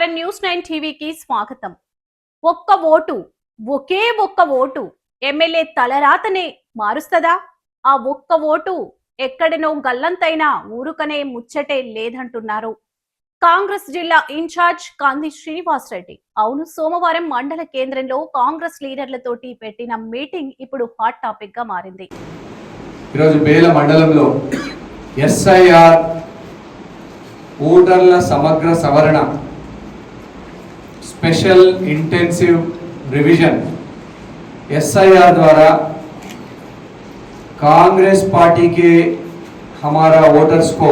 నమస్కారం న్యూస్ 9 టీవీకి స్వాగతం. ఒక్క ఓటు, ఒకే ఒక్క ఓటు ఎమ్మెల్యే తలరాతనే మారుస్తదా? ఆ ఒక్క ఓటు ఎక్కడనో గల్లంతైనా ఊరుకనే ముచ్చటే లేదంటున్నారు కాంగ్రెస్ జిల్లా ఇన్ఛార్జ్ కంది శ్రీనివాస్ రెడ్డి. అవును, సోమవారం మండల కేంద్రంలో కాంగ్రెస్ లీడర్లతోటి పెట్టిన మీటింగ్ ఇప్పుడు హాట్ టాపిక్ గా మారింది. ఈరోజు బేల మండలంలో ఎస్ఐఆర్ ఓటర్ల సమగ్ర సవరణ स्पेशल इंटेंसिव रिवीजन एसआईआर द्वारा कांग्रेस पार्टी के हमारा वोटर्स को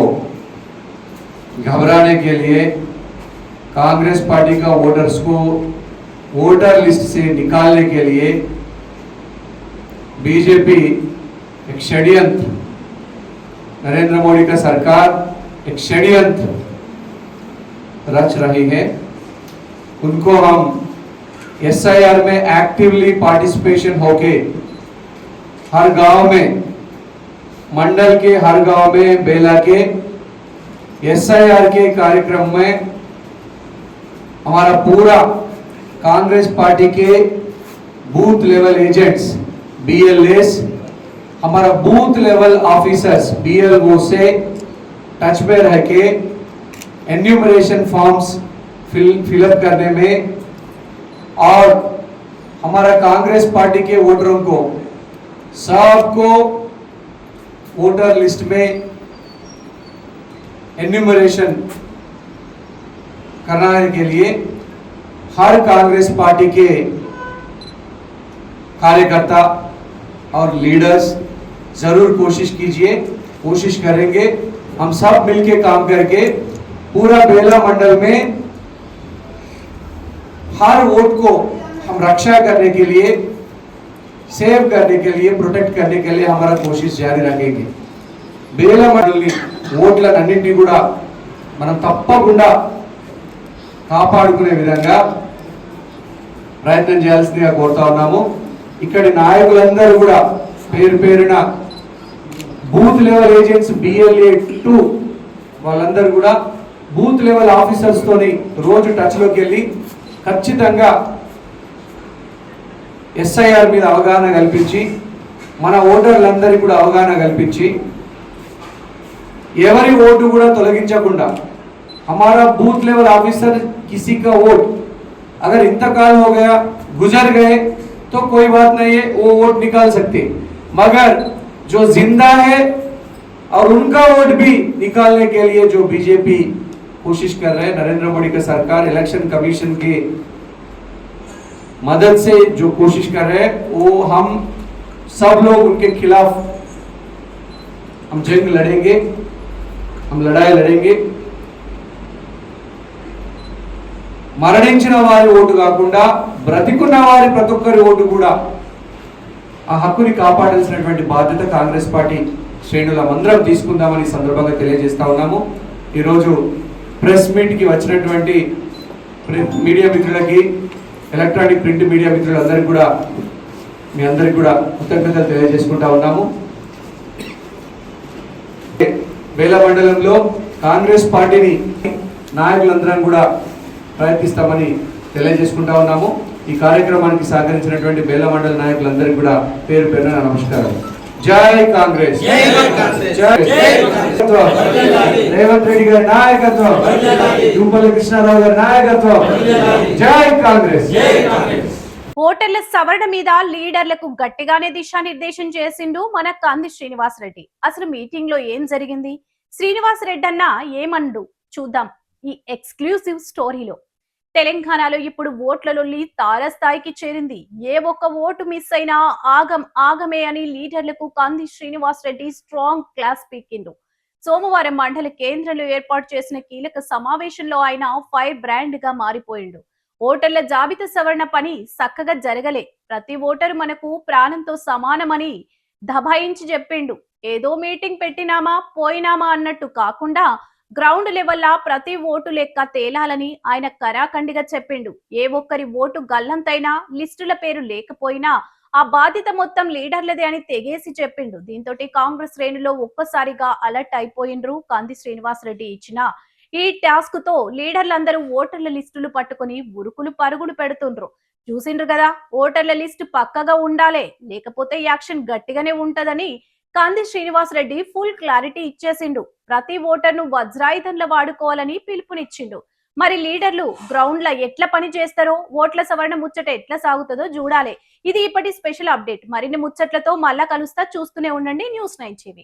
घबराने के लिए कांग्रेस पार्टी का वोटर्स को वोटर लिस्ट से निकालने के लिए बीजेपी एक षड्यंत्र, नरेंद्र मोदी का सरकार एक षड्यंत्र रच रही है। उनको हम एसआईआर में एक्टिवली पार्टिसिपेशन होके हर गांव में, मंडल के हर गांव में बेला के एसआईआर के कार्यक्रम में हमारा पूरा कांग्रेस पार्टी के बूथ लेवल एजेंट्स बीएलएस, हमारा बूथ लेवल ऑफिसर्स बीएलओ से टच में रह के एन्यूमरेशन फॉर्म्स फिलअप करने में और हमारा कांग्रेस पार्टी के वोटरों को सबको वोटर लिस्ट में एन्यूमरेशन कराने के लिए हर कांग्रेस पार्टी के कार्यकर्ता और लीडर्स जरूर कोशिश कीजिए, कोशिश करेंगे। हम सब मिलके काम करके पूरा बेला मंडल में हर वोट को हम रक्षा करने के लिए, सेव करने के लिए, प्रोटेक्ट करने के लिए हमारा कोशिश जारी रखेंगे। बेला मंडल ఓట్లన్నింటినీ కూడా మనం తప్పకుండా కాపాడుకునే విధంగా ప్రయత్నం చేయాల్సిందిగా కోరుతా ఉన్నాము. ఇక్కడి నాయకులందరూ కూడా పేరు పేరున బూత్ లెవెల్ ఏజెంట్స్ BLA2 వాళ్ళందరూ కూడా బూత్ లెవెల్ ఆఫీసర్స్ తోని రోజు టచ్ లోకి వెళ్ళి ఖచ్చితంగా ఎస్ఐఆర్ మీద అవగాహన కల్పించి మన ఓటర్లందరికీ కూడా అవగాహన కల్పించి ఎవరి ఓటు కూడా తొలగించకుండా हमारा बूथ लेवल ऑफिसर किसी का वोट अगर इंतकाल हो गया, गुजर गए तो कोई बात नहीं है, वो वोट निकाल सकते, मगर जो जिंदा है और उनका वोट भी निकालने के लिए जो बीजेपी कोशिश कर रहे हैं, नरेंद्र मोदी का सरकार इलेक्शन कमीशन की मदद से जो कोशिश कर रहे हैं, वो हम सब लोग उनके खिलाफ हम जंग लड़ेंगे, हम लड़ाई लड़ेंगे। మరణించిన వారి ఓటు కాకుండా బ్రతికున్న వారి ప్రతి ఒక్కరి ఓటు కూడా ఆ హక్కుని కాపాడాల్సినటువంటి బాధ్యత కాంగ్రెస్ పార్టీ శ్రేణులందరం తీసుకుందామని సందర్భంగా తెలియజేస్తా ఉన్నాము. ఈరోజు ప్రెస్ మీట్కి వచ్చినటువంటి మీడియా మిత్రులకి, ఎలక్ట్రానిక్ ప్రింట్ మీడియా మిత్రులందరికీ కూడా మీ అందరికీ కూడా కృతజ్ఞతలు తెలియజేసుకుంటా ఉన్నాము. బేలా మండలంలో కాంగ్రెస్ పార్టీని నాయకులందరం కూడా ప్రయత్నిస్తామని తెలియజేసుకుంటా ఉన్నాము. ఈ కార్యక్రమానికి సహకరించినటువంటి బేలా మండల నాయకులందరికీ కూడా పేరు పేరున నమస్కారం. జై కాంగ్రెస్, రేవంత్ రెడ్డి గారి నాయకత్వం, జూపల్లి కృష్ణారావు గారి నాయకత్వం, జై కాంగ్రెస్. ఓటర్ల సవరణ మీద లీడర్లకు గట్టిగానే దిశానిర్దేశం చేసిండు మన కంది శ్రీనివాస్ రెడ్డి. అసలు మీటింగ్ లో ఏం జరిగింది, శ్రీనివాస్ రెడ్డి అన్న ఏమండు చూద్దాం ఈ ఎక్స్క్లూసివ్ స్టోరీలో. తెలంగాణలో ఇప్పుడు ఓట్లలో తారస్థాయికి చేరింది. ఏ ఒక్క ఓటు మిస్ అయినా ఆగమే అని లీడర్లకు కంది శ్రీనివాస్ రెడ్డి స్ట్రాంగ్ క్లాస్ పీకిండు. సోమవారం మండల కేంద్రంలో ఏర్పాటు చేసిన కీలక సమావేశంలో ఆయన ఫైర్ బ్రాండ్ గా మారిపోయిండు. ఓటర్ల జాబితా సవరణ పని చక్కగా జరగలే, ప్రతి ఓటరు మనకు ప్రాణంతో సమానమని దబాయించి చెప్పిండు. ఏదో మీటింగ్ పెట్టినామా పోయినామా అన్నట్టు కాకుండా గ్రౌండ్ లెవెల్లా ప్రతి ఓటు లెక్క తేలాలని ఆయన కరాఖండిగా చెప్పిండు. ఏ ఒక్కరి ఓటు గల్లంతైనా, లిస్టుల పేరు లేకపోయినా ఆ బాధ్యత మొత్తం లీడర్లదే అని తెగేసి చెప్పిండు. దీంతో కాంగ్రెస్ శ్రేణులో ఒక్కసారిగా అలర్ట్ అయిపోయిండ్రు. కంది శ్రీనివాస్ రెడ్డి ఇచ్చిన ఈ టాస్క్ తో లీడర్లందరూ ఓటర్ల లిస్టులు పట్టుకుని ఉరుకులు పరుగులు పెడుతుండ్రు. చూసిండ్రు కదా, ఓటర్ల లిస్టు పక్కగా ఉండాలే, లేకపోతే యాక్షన్ గట్టిగానే ఉంటదని కంది శ్రీనివాస్ రెడ్డి ఫుల్ క్లారిటీ ఇచ్చేసిండు. ప్రతి ఓటర్ను వజ్రాయుధంలా వాడుకోవాలని పిలుపునిచ్చిండు. మరి లీడర్లు గ్రౌండ్ లో ఎట్లా పని చేస్తారో, ఓట్ల సవరణ ముచ్చట ఎట్లా సాగుతుందో చూడాలి. ఇది ఇప్పటి స్పెషల్ అప్డేట్. మరిన్ని ముచ్చట్లతో మళ్ళా కలుస్తా. చూస్తూనే ఉండండి News9 TV.